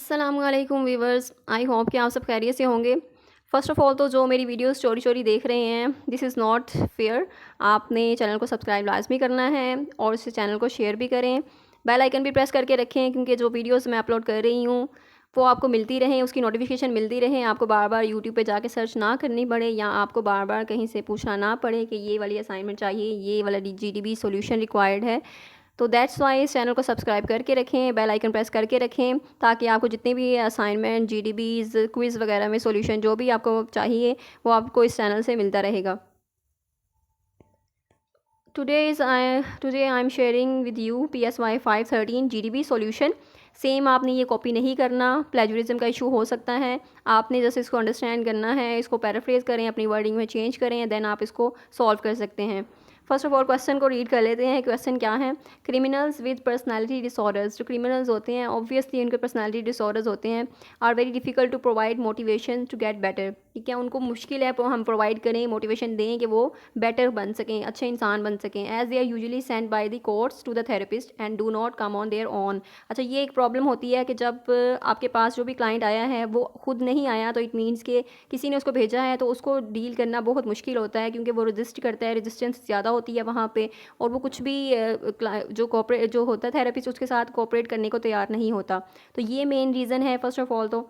अस्सलामुअलैकुम viewers, I hope कि आप सब खैरियत से होंगे। फ़र्स्ट ऑफ़ ऑल तो जो मेरी वीडियोस चोरी चोरी देख रहे हैं, दिस इज़ नॉट फेयर। आपने चैनल को सब्सक्राइब लाजमी करना है और इस चैनल को शेयर भी करें। बेल आइकन भी प्रेस करके रखें क्योंकि जो वीडियोस मैं अपलोड कर रही हूँ वो आपको मिलती रहें, उसकी नोटिफिकेशन मिलती रहें। आपको बार बार यूट्यूब पे जाके सर्च ना करनी पड़े या आपको बार बार कहीं से पूछना ना पड़े कि ये वाली असाइनमेंट चाहिए, ये वाला GDB सॉल्यूशन रिक्वायर्ड है। तो दैट्स वाई इस चैनल को सब्सक्राइब करके रखें, बेल आइकन प्रेस करके रखें ताकि आपको जितने भी असाइनमेंट, GDBs, क्विज़ वगैरह में सॉल्यूशन जो भी आपको चाहिए वो आपको इस चैनल से मिलता रहेगा। Today I am sharing with you PSY 513 GDB solution. Same आपने ये कॉपी नहीं करना, प्लेजरिज्म का इशू हो सकता है। आपने जैसे इसको अंडरस्टैंड करना है, इसको पैराफ्रेज करें, अपनी वर्डिंग में चेंज करें, देन आप इसको सॉल्व कर सकते हैं। फर्स्ट ऑफ ऑल क्वेश्चन को रीड कर लेते हैं। क्वेश्चन क्या है? क्रिमिनल्स विद पर्सनालिटी डिसऑर्डर्स, जो क्रिमिनल्स होते हैं ऑब्वियसली उनके पर्सनालिटी डिसऑर्डर्स होते हैं, are very difficult to provide motivation to get better. ठीक है, उनको मुश्किल है हम प्रोवाइड करें, मोटिवेशन दें कि वो बेटर बन सकें, अच्छे इंसान बन सकें। As they are usually send by the courts to the therapist and do not come on there on. अच्छा, ये एक प्रॉब्लम होती है कि जब आपके पास जो भी क्लाइंट आया है वो खुद नहीं आया तो इट मीन्स कि किसी ने उसको भेजा है, तो उसको डील करना बहुत मुश्किल होता है क्योंकि वो रजिस्ट करता है, रेजिस्टेंस ज़्यादा होती है वहाँ पे, और वो कुछ भी जो होता है थेरेपिस्ट उसके साथ कोऑपरेट करने को तैयार नहीं होता। तो ये मेन रीज़न है फर्स्ट ऑफ ऑल तो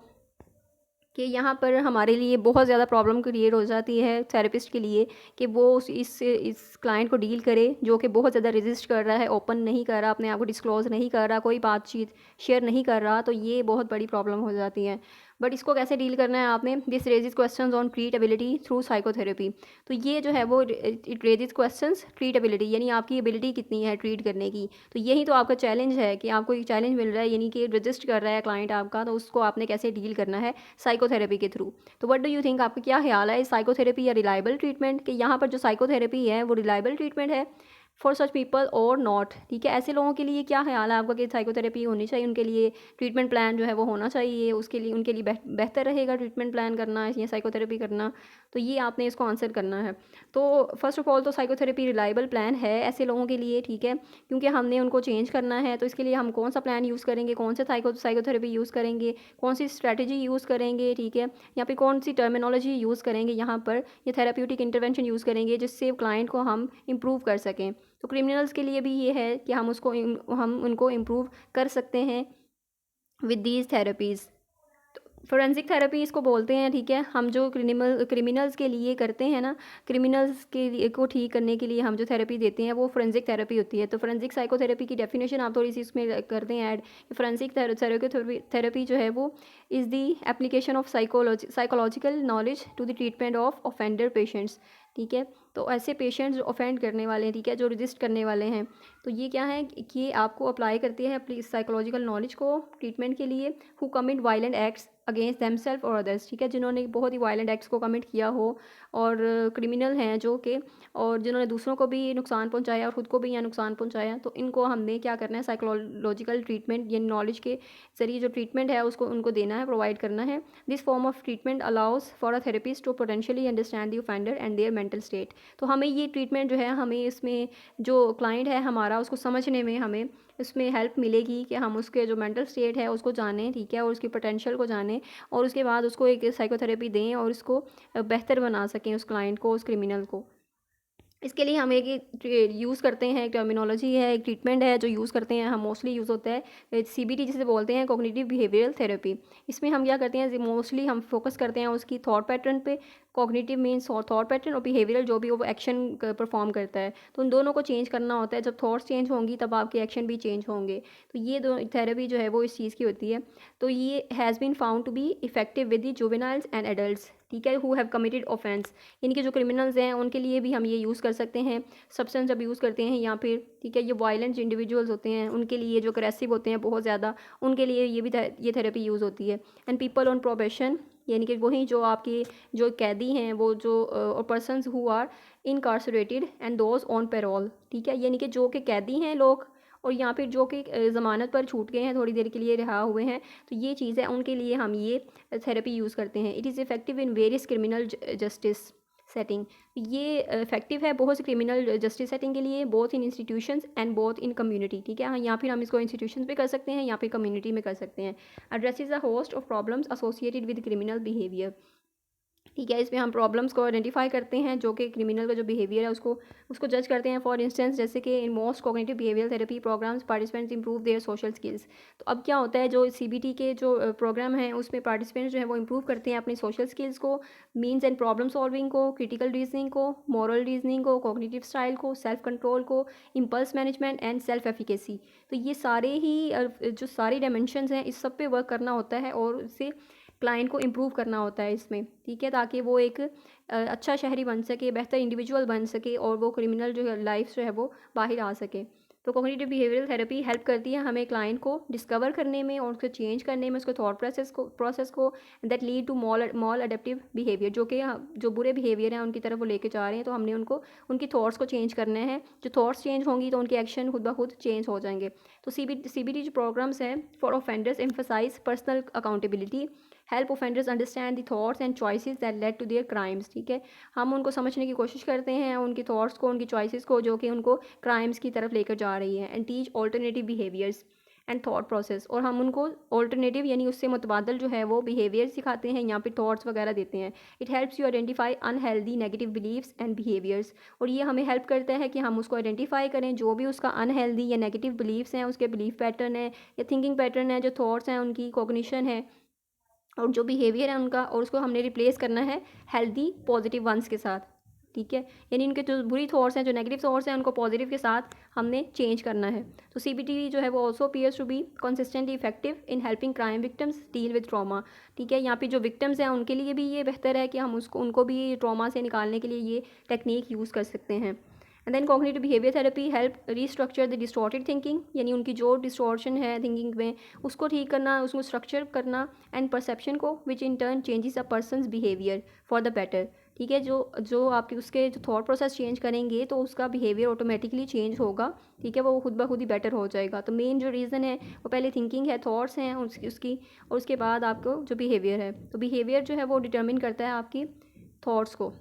कि यहाँ पर हमारे लिए बहुत ज़्यादा प्रॉब्लम क्रिएट हो जाती है थेरेपिस्ट के लिए कि वो इस क्लाइंट को डील करे जो कि बहुत ज़्यादा रेजिस्ट कर रहा है, ओपन नहीं कर रहा, अपने आप को डिस्क्लोज़ नहीं कर रहा, कोई बातचीत शेयर नहीं कर रहा। तो ये बहुत बड़ी प्रॉब्लम हो जाती है। बट इसको कैसे डील करना है आपने? This raises question on treatability through psychotherapy. तो ये जो है वो इट रेजिज क्वेश्चन ट्रीटेबिलिटी, यानी आपकी एबिलिटी कितनी है ट्रीट करने की। तो यही तो आपका चैलेंज है कि आपको एक चैलेंज मिल रहा है, यानी कि रजिस्ट कर रहा है क्लाइंट आपका, तो उसको आपने कैसे डील करना है साइकोथेरेपी के थ्रू। तो व्हाट डू यू थिंक, आपका क्या ख्याल है साइकोथेरेपी या रिलायबल ट्रीटमेंट, कि यहाँ पर जो साइकोथेरेपी है वो रिलायबल ट्रीटमेंट है फॉर सच पीपल और नॉट? ठीक है, ऐसे लोगों के लिए क्या ख्याल है आपका कि साइकोथेरेपी होनी चाहिए, उनके लिए ट्रीटमेंट प्लान जो है वो होना चाहिए, उसके लिए उनके लिए बेहतर रहेगा ट्रीटमेंट प्लान करना या साइकोथेरेपी करना? तो ये आपने इसको आंसर करना है। तो फर्स्ट ऑफ ऑल तो साइकोथेरेपी रिलायबल प्लान है ऐसे लोगों के लिए, ठीक है, क्योंकि हमने उनको चेंज करना है। तो इसके लिए हम कौन सा प्लान यूज़ करेंगे, कौन सा साइकोथेरेपी यूज़ करेंगे, कौन सी स्ट्रैटेजी यूज़ करेंगे, ठीक है, या फिर कौन सी टर्मिनोलॉजी यूज़ करेंगे यहाँ पर, या थेराप्यूटिक इंटरवेंशन यूज़ करेंगे जिससे क्लाइंट को हम इम्प्रूव कर सकें। तो क्रिमिनल्स के लिए भी ये है कि हम उनको इम्प्रूव कर सकते हैं with these therapies. Forensic therapy इसको बोलते हैं, ठीक है। हम जो क्रिमिनल्स के लिए करते हैं ना, क्रिमिनल्स के लिए को ठीक करने के लिए हम जो थेरेपी देते हैं वो फोरेंसिक थेरेपी होती है। तो फोरेंसिक साइकोथेरेपी की डेफिनेशन आप थोड़ी सी इसमें कर दें ऐड। फोरेंसिक थेरेपी जो है वो is the application of psychological knowledge to the treatment of offender patients. ठीक है, तो ऐसे पेशेंट्स जो ऑफेंड करने वाले हैं, ठीक है, जो रजिस्ट करने वाले हैं, तो ये क्या है कि आपको अप्लाई करती है अपनी साइकोलॉजिकल नॉलेज को ट्रीटमेंट के लिए, who commit violent acts against themselves और अदर्स। ठीक है, जिन्होंने बहुत ही वायलेंट एक्ट्स को कमिट किया हो और क्रिमिनल हैं जो कि, और जिन्होंने दूसरों को भी नुकसान पहुंचाया और ख़ुद को भी यहाँ नुकसान पहुंचाया, तो इनको हमने क्या करना है, साइकोलॉजिकल ट्रीटमेंट यानी नॉलेज के ज़रिए जो ट्रीटमेंट है उसको उनको देना है, प्रोवाइड करना है। This form of treatment allows for a therapist to potentially understand the offender and their mental state. तो हमें ये ट्रीटमेंट जो है, हमें इसमें जो क्लाइंट है हमारा उसको समझने में हमें इसमें हेल्प मिलेगी कि हम उसके जो मेंटल स्टेट है उसको जानें, ठीक है, और उसकी पोटेंशियल को जानें, और उसके बाद उसको एक साइकोथेरेपी दें और उसको बेहतर बना सकें उस क्लाइंट को, उस क्रिमिनल को। इसके लिए हम एक यूज़ करते हैं, एक टर्मिनोलॉजी है, एक ट्रीटमेंट है जो यूज़ करते हैं हम, मोस्टली यूज़ होता है CBT जिसे बोलते हैं, कॉग्निटिव बिहेवियरल थेरेपी। इसमें हम क्या करते हैं, मोस्टली हम फोकस करते हैं उसकी थॉट पैटर्न पे। कॉग्निटिव मीन्स थॉट पैटर्न, और बिहेवियरल जो भी वो एक्शन परफॉर्म करता है, तो उन दोनों को चेंज करना होता है। जब थॉट्स चेंज होंगी तब आपके एक्शन भी चेंज होंगे। तो ये दो थेरेपी जो है वो इस चीज़ की होती है। तो ये has been found to be effective with the juveniles and adults, ठीक है, हु हैव कमिटेड ऑफेंस। यानी कि जो क्रिमिनल्स हैं उनके लिए भी हम ये यूज़ कर सकते हैं, सब्सटेंस अब्यूज़ करते हैं, या फिर ठीक है ये वायलेंट इंडिविजुअल्स होते हैं उनके लिए, जो अग्रेसिव होते हैं बहुत ज़्यादा, उनके लिए ये थेरेपी यूज़ होती है। एंड पीपल ऑन प्रोबेशन, यानी कि वही जो आपके जो कैदी हैं, वो जो और persons who are incarcerated and those on parole, ठीक है, यानी कि जो कि कैदी हैं लोग, और यहाँ पे जो कि ज़मानत पर छूट गए हैं, थोड़ी देर के लिए रिहा हुए हैं, तो ये चीज़ है, उनके लिए हम ये थेरेपी यूज़ करते हैं। It is effective in various criminal justice setting. ये इफेक्टिव है बहुत से क्रिमिनल जस्टिस सेटिंग के लिए, both in institutions and both in community. ठीक है, हाँ, यहाँ फिर हम इसको इंस्टीट्यूशंस पे कर सकते हैं, यहाँ पे कम्युनिटी में कर सकते हैं। Addresses a host of problems associated with criminal behaviour. ठीक है, इसमें हम प्रॉब्लम्स को आइडेंटिफाई करते हैं जो कि क्रिमिनल का जो बिहेवियर है उसको जज करते हैं। फॉर इंस्टेंस, जैसे कि in most cognitive behaviour therapy programs participants improve their social skills. तो अब क्या होता है, जो CBT के जो प्रोग्राम हैं उसमें पार्टिसिपेंट्स जो है वो इंप्रूव करते हैं अपनी सोशल स्किल्स को, मीन्स एंड प्रॉब्लम सॉल्विंग को, क्रिटिकल रीजनिंग को, मॉरल रीजनिंग को, कॉग्निटिव स्टाइल को, सेल्फ कंट्रोल को, impulse management and self efficacy. तो ये सारे ही जो सारी डायमेंशंस हैं इस सब पे वर्क करना होता है और उससे क्लाइंट को इम्प्रूव करना होता है इसमें। ठीक है, ताकि वो एक अच्छा शहरी बन सके, बेहतर इंडिविजुअल बन सके और वो क्रिमिनल जो है लाइफ जो है वो बाहर आ सके। तो कॉग्निटिव बिहेवियरल थेरेपी हेल्प करती है हमें क्लाइंट को डिस्कवर करने में और उसको चेंज करने में, उसके थॉट प्रोसेस को that lead to maladaptive behaviour, जो कि जो बुरे बिहेवियर हैं उनकी तरफ वो लेके जा रहे हैं। तो हमने उनको उनकी थॉट्स को चेंज करने हैं। जो थॉट्स चेंज होंगी तो उनके एक्शन खुद ब खुद चेंज हो जाएंगे। तो CBT जो प्रोग्राम्स हैं for offenders emphasise personal accountability, help offenders understand the thoughts and choices that led to their crimes. ठीक है, हम उनको समझने की कोशिश करते हैं, उनकी थॉट्स को, उनकी चॉइसेस को, जो कि उनको क्राइम्स की तरफ लेकर जा रही है। And teach alternative behaviours and thought process, और हम उनको ऑल्टरनेटिव यानी उससे मुतबादल जो है वो बिहेवियर सिखाते हैं या फिर थॉट्स वगैरह देते हैं। It helps you identify unhealthy negative beliefs and behaviours, और ये हमें हेल्प करता है कि हम उसको आइडेंटिफाई करें जो भी उसका अनहेल्दी या नेगेटिव बिलीव्स हैं, उसके बिलीफ पैटर्न है या थिंकिंग पैटर्न है, जो थॉट्स हैं उनकी कॉग्निशन है और जो बिहेवियर है उनका, और उसको हमने रिप्लेस करना है हेल्दी पॉजिटिव वंस के साथ। ठीक है, यानी उनके जो बुरी थॉट्स हैं, जो नेगेटिव थॉट्स हैं, उनको पॉजिटिव के साथ हमने चेंज करना है। तो CBT जो है वो also appears to be consistently effective in helping crime victims deal with trauma. ठीक है, यहाँ पे जो विक्टिम्स हैं उनके लिए भी ये बेहतर है कि हम उनको भी ट्रॉमा से निकालने के लिए ये टेक्निक यूज़ कर सकते हैं। And then cognitive behaviour therapy help restructure the distorted thinking, यानी उनकी जो डिस्टॉर्शन है थिंकिंग में उसको ठीक करना, उसको स्ट्रक्चर करना, एंड परसेप्शन को, which in turn changes a person's behaviour for the better. ठीक है, जो आपके उसके जो थॉट प्रोसेस चेंज करेंगे तो उसका बिहेवियर ऑटोमेटिकली चेंज होगा। ठीक है, वो खुद ब खुद ही बेटर हो जाएगा। तो मेन जो रीज़न है वो पहले थिंकिंग है, थॉट्स हैं उसकी और उसके बाद आपको जो बिहेवियर है। तो बिहेवियर जो है वो डिटर्मिन करता है आपकी थॉट्स को।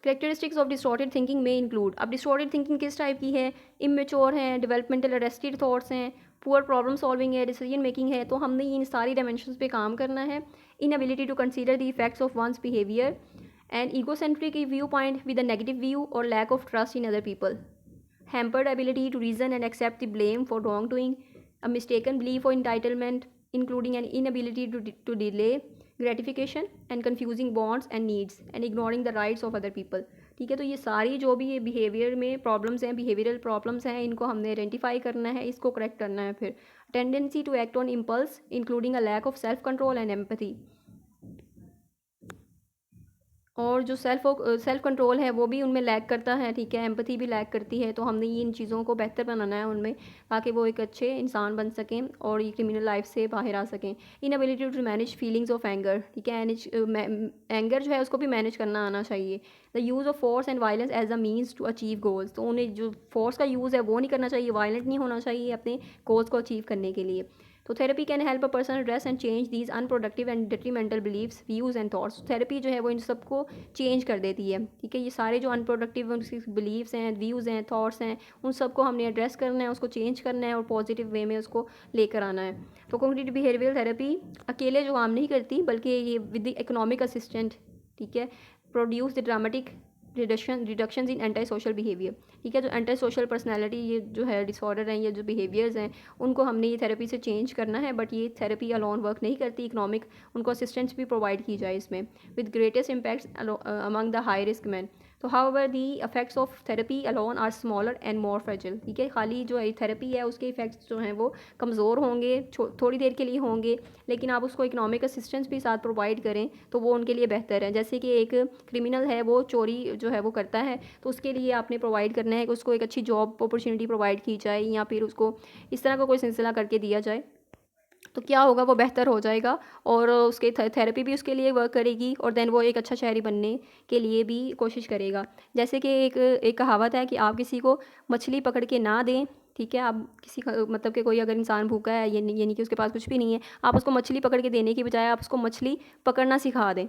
करेक्टरिस्टिक्स ऑफ डिस्टॉर्टेड थिंकिंग में इंक्लूड, अब डिस्टॉर्टेड थिंकिंग किस टाइप की है, इमेच्योर हैं, डेवलपमेंटल अरेस्टेड थॉट्स हैं, पुअर प्रॉब्लम सॉल्विंग है, डिसीजन मेकिंग है। तो हमने इन सारी डायमेंशंस पे काम करना है। Inability to consider the effects of one's behaviour and egocentric view point with a negative view और lack of trust in other people, hampered ability to reason and accept the blame for wrongdoing, a mistaken belief or entitlement, including an inability to delay gratification and confusing wants and needs and ignoring the rights of other people। ठीक है, तो ये सारी जो भी ये behaviour में problems हैं, बिहेवियरल प्रॉब्लम्स हैं, इनको हमने आइडेंटिफाई करना है, इसको करेक्ट करना है। फिर tendency to act on impulse including a lack of self control and empathy, और जो सेल्फ कंट्रोल है वो भी उनमें लैक करता है। ठीक है, एम्पैथी भी लैक करती है। तो हमने ये इन चीज़ों को बेहतर बनाना है उनमें, ताकि वो एक अच्छे इंसान बन सकें और ये क्रिमिनल लाइफ से बाहर आ सकें। Inability to manage feelings of anger, ठीक है, एंगर जो है उसको भी मैनेज करना आना चाहिए। The use of force and violence as a means to achieve goals, तो उन्हें जो फोर्स का यूज़ है वो नहीं करना चाहिए, वायलेंट नहीं होना चाहिए अपने गोल्स को अचीव करने के लिए। तो therapy can help a person address and change these unproductive and detrimental beliefs, views and thoughts. Therapy जो है वो इन सबको चेंज कर देती है। ठीक है, ये सारे जो अनप्रोडक्टिव बिलीव्स हैं, व्यूज़ हैं, थॉट्स हैं, उन सबको हमने एड्रेस करना है, उसको चेंज करना है और पॉजिटिव वे में उसको लेकर आना है। तो कॉग्निटिव बिहेवियरल थेरेपी अकेले जो काम नहीं करती, बल्कि ये विद द इकोनॉमिक असिस्टेंट, ठीक है, produce the dramatic reduction in anti social behaviour. ठीक है, जो एंटी सोशल पर्सनैलिटी ये जो है डिसऑर्डर हैं, ये जो बिहेवियर्स हैं, उनको हमने ये थेरेपी से चेंज करना है। बट ये थेरेपी अलोन वर्क नहीं करती, इकोनॉमिक उनको असिस्टेंस भी प्रोवाइड की जाए इसमें, with greatest impacts among the high risk man. तो however the effects of therapy alone are smaller and more fragile. ठीक है, खाली जो थेरेपी है उसके इफेक्ट्स जो हैं वो कमज़ोर होंगे, थोड़ी देर के लिए होंगे, लेकिन आप उसको इकोनॉमिक असिस्टेंस भी साथ प्रोवाइड करें तो वो उनके लिए बेहतर है। जैसे कि एक क्रिमिनल है, वो चोरी जो है वो करता है, तो उसके लिए आपने प्रोवाइड करना है कि उसको एक अच्छी जॉब अपॉर्चुनिटी प्रोवाइड की जाए, या फिर उसको इस तरह का कोई सिलसिला करके दिया जाए। तो क्या होगा, वो बेहतर हो जाएगा और उसके थेरेपी भी उसके लिए वर्क करेगी, और देन वो एक अच्छा शहरी बनने के लिए भी कोशिश करेगा। जैसे कि एक कहावत है कि आप किसी को मछली पकड़ के ना दें। ठीक है, आप किसी मतलब कि कोई अगर इंसान भूखा है, ये नहीं कि उसके पास कुछ भी नहीं है, आप उसको मछली पकड़ के देने की बजाय आप उसको मछली पकड़ना सिखा दें।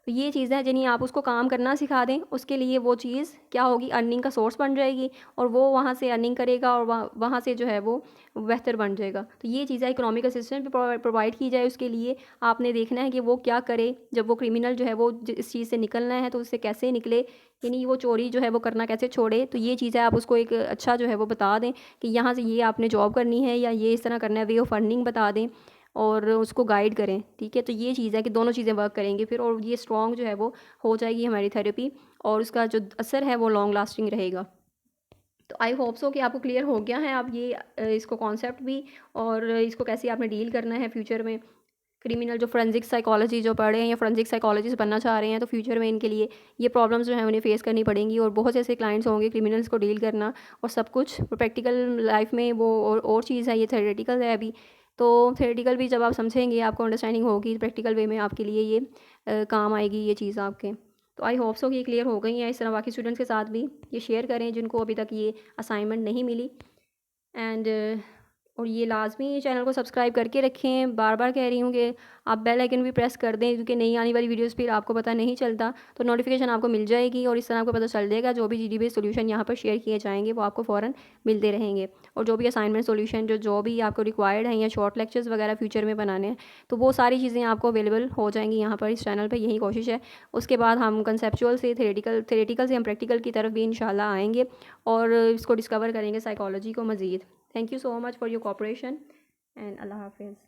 तो ये चीज़ें हैं जिन्हें आप उसको काम करना सिखा दें, उसके लिए वो चीज़ क्या होगी, अर्निंग का सोर्स बन जाएगी और वो वहाँ से अर्निंग करेगा और वहाँ से जो है वो बेहतर बन जाएगा। तो ये चीज़ें इकोनॉमिक असिस्टेंस प्रोवाइड की जाए, उसके लिए आपने देखना है कि वो क्या करे। जब वो क्रिमिनल जो है वो इस चीज़ से निकलना है तो उससे कैसे निकले, यानी वो चोरी जो है वो करना कैसे छोड़े। तो ये चीज़ें आप उसको एक अच्छा जो है वो बता दें कि यहाँ से ये आपने जॉब करनी है या ये इस तरह करना है, वे ऑफ अर्निंग बता दें और उसको गाइड करें। ठीक है, तो ये चीज़ है कि दोनों चीज़ें वर्क करेंगी फिर, और ये स्ट्रॉन्ग जो है वो हो जाएगी हमारी थेरेपी और उसका जो असर है वो लॉन्ग लास्टिंग रहेगा। तो आई होप सो कि आपको क्लियर हो गया है आप ये इसको कॉन्सेप्ट भी, और इसको कैसे आपने डील करना है फ्यूचर में। क्रिमिनल जो फोरेंसिक साइकोलॉजी जो पढ़ रहे हैं या फोरेंसिक साइकोलॉजिस्ट बनना चाह रहे हैं, तो फ्यूचर में इनके लिए ये प्रॉब्लम्स जो हैं उन्हें फेस करनी पड़ेंगी, और बहुत से ऐसे क्लाइंट्स होंगे क्रिमिनल्स को डील करना और सब कुछ प्रैक्टिकल लाइफ में वो और चीज़ है, ये थ्योरेटिकल है अभी। तो थ्योरेटिकल भी जब आप समझेंगे, आपको अंडरस्टैंडिंग होगी, प्रैक्टिकल वे में आपके लिए ये काम आएगी ये चीज़ आपके। तो आई होप सो कि ये क्लियर हो गई है। इस तरह बाकी स्टूडेंट्स के साथ भी ये शेयर करें जिनको अभी तक ये असाइनमेंट नहीं मिली। एंड और ये लाजमी चैनल को सब्सक्राइब करके रखें। बार बार कह रही हूँ कि आप बेल आइकन भी प्रेस कर दें, क्योंकि नई आने वाली वीडियोस फिर आपको पता नहीं चलता, तो नोटिफिकेशन आपको मिल जाएगी और इस तरह आपको पता चल जाएगा जो भी जीडी बेस्ड सोल्यूशन यहाँ पर शेयर किए जाएंगे वो आपको फ़ौरन मिलते रहेंगे। और जो भी असाइनमेंट सोल्यूशन जो भी आपको रिक्वायर्ड हैं या शॉर्ट लेक्चर्स वगैरह फ्यूचर में बनाने हैं, तो वो सारी चीज़ें आपको अवेलेबल हो जाएंगी यहाँ पर इस चैनल पर, यही कोशिश है। उसके बाद हम कंसेप्चुअल से थेरेटिकल से हम प्रैक्टिकल की तरफ भी इंशाल्लाह आएंगे और इसको डिस्कवर करेंगे साइकोलॉजी को मज़ीद। Thank you so much for your cooperation and अल्लाह हाफिज़।